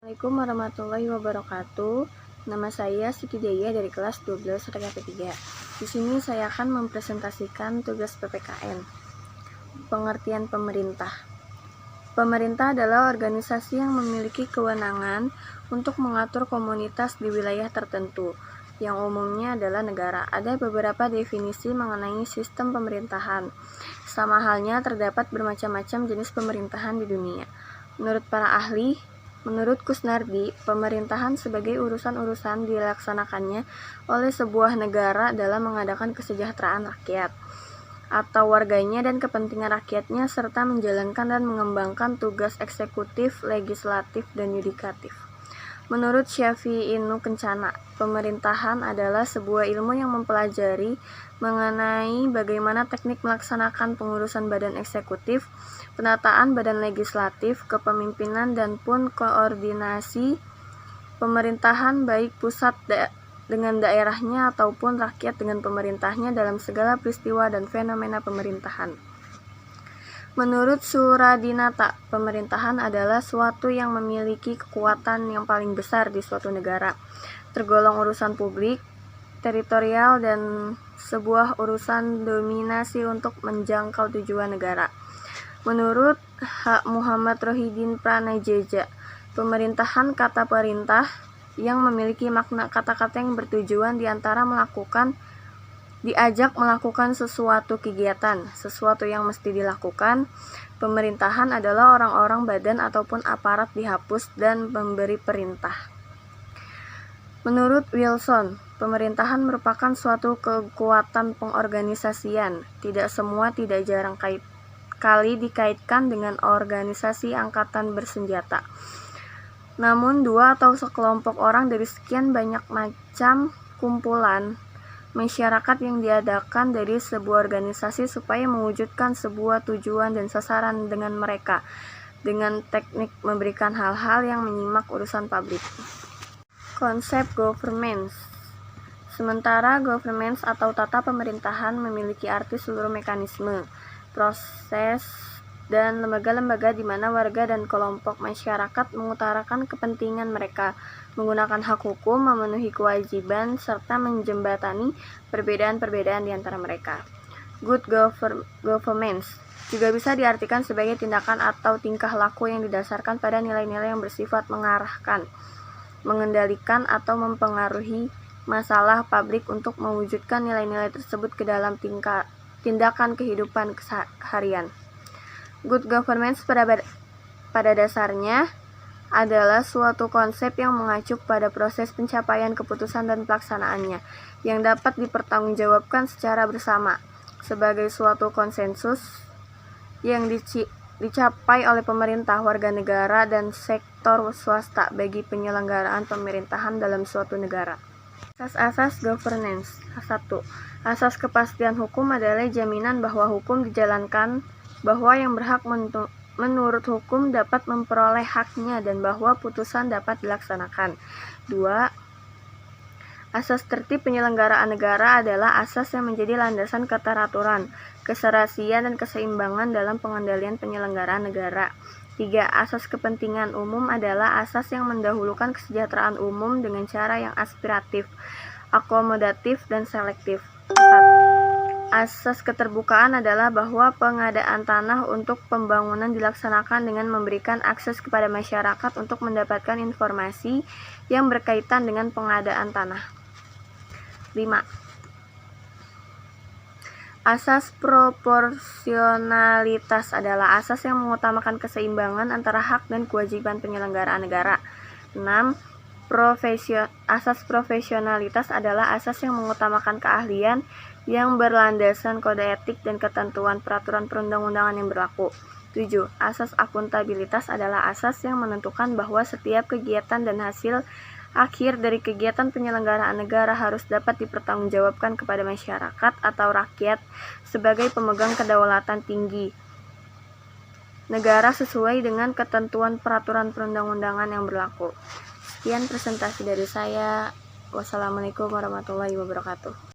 Assalamualaikum warahmatullahi wabarakatuh. Nama saya Siti Deya dari kelas 12 RKP 3. Di sini saya akan mempresentasikan tugas PPKN. Pengertian pemerintah. Pemerintah adalah organisasi yang memiliki kewenangan untuk mengatur komunitas di wilayah tertentu, yang umumnya adalah negara. Ada beberapa definisi mengenai sistem pemerintahan. Sama halnya terdapat bermacam-macam jenis pemerintahan di dunia. Menurut Kusnardi, pemerintahan sebagai urusan-urusan dilaksanakannya oleh sebuah negara dalam mengadakan kesejahteraan rakyat atau warganya dan kepentingan rakyatnya, serta menjalankan dan mengembangkan tugas eksekutif, legislatif, dan yudikatif. Menurut Syafi'i Kencana, pemerintahan adalah sebuah ilmu yang mempelajari mengenai bagaimana teknik melaksanakan pengurusan badan eksekutif, penataan badan legislatif, kepemimpinan, dan pun koordinasi pemerintahan baik pusat dengan daerahnya ataupun rakyat dengan pemerintahnya dalam segala peristiwa dan fenomena pemerintahan. Menurut Suradinata, pemerintahan adalah suatu yang memiliki kekuatan yang paling besar di suatu negara, tergolong urusan publik, teritorial, dan sebuah urusan dominasi untuk menjangkau tujuan negara. Menurut H. Muhammad Rohidin Pranajeja, pemerintahan kata perintah yang memiliki makna kata-kata yang bertujuan diajak melakukan sesuatu kegiatan, sesuatu yang mesti dilakukan. Pemerintahan adalah orang-orang, badan, ataupun aparat dihapus dan memberi perintah. Menurut Wilson, pemerintahan merupakan suatu kekuatan pengorganisasian. Tidak jarang kali dikaitkan dengan organisasi angkatan bersenjata. Namun dua atau sekelompok orang dari sekian banyak macam kumpulan masyarakat yang diadakan dari sebuah organisasi supaya mewujudkan sebuah tujuan dan sasaran dengan mereka, dengan teknik memberikan hal-hal yang menyimak urusan publik. Konsep governance. Sementara governance atau tata pemerintahan memiliki arti seluruh mekanisme, proses, dan lembaga-lembaga di mana warga dan kelompok masyarakat mengutarakan kepentingan mereka, menggunakan hak hukum, memenuhi kewajiban, serta menjembatani perbedaan-perbedaan di antara mereka. Good governance juga bisa diartikan sebagai tindakan atau tingkah laku yang didasarkan pada nilai-nilai yang bersifat mengarahkan, mengendalikan, atau mempengaruhi masalah publik untuk mewujudkan nilai-nilai tersebut ke dalam tindakan kehidupan harian. Good governance pada dasarnya adalah suatu konsep yang mengacu pada proses pencapaian keputusan dan pelaksanaannya, yang dapat dipertanggungjawabkan secara bersama sebagai suatu konsensus yang dicapai oleh pemerintah, warga negara, dan sektor swasta bagi penyelenggaraan pemerintahan dalam suatu negara. Asas-asas governance. 1. Asas kepastian hukum adalah jaminan bahwa hukum dijalankan, bahwa yang berhak menurut hukum dapat memperoleh haknya, dan bahwa putusan dapat dilaksanakan. 2. Asas tertib penyelenggaraan negara adalah asas yang menjadi landasan keteraturan, keserasian, dan keseimbangan dalam pengendalian penyelenggaraan negara. 3. Asas kepentingan umum adalah asas yang mendahulukan kesejahteraan umum dengan cara yang aspiratif, akomodatif, dan selektif. 4. Asas keterbukaan adalah bahwa pengadaan tanah untuk pembangunan dilaksanakan dengan memberikan akses kepada masyarakat untuk mendapatkan informasi yang berkaitan dengan pengadaan tanah. 5. Asas proporsionalitas adalah asas yang mengutamakan keseimbangan antara hak dan kewajiban penyelenggaraan negara. 6. Asas profesionalitas adalah asas yang mengutamakan keahlian yang berlandasan kode etik dan ketentuan peraturan perundang-undangan yang berlaku. 7. Asas akuntabilitas adalah asas yang menentukan bahwa setiap kegiatan dan hasil akhir dari kegiatan penyelenggaraan negara harus dapat dipertanggungjawabkan kepada masyarakat atau rakyat sebagai pemegang kedaulatan tinggi negara sesuai dengan ketentuan peraturan perundang-undangan yang berlaku. Sekian presentasi dari saya. Wassalamualaikum warahmatullahi wabarakatuh.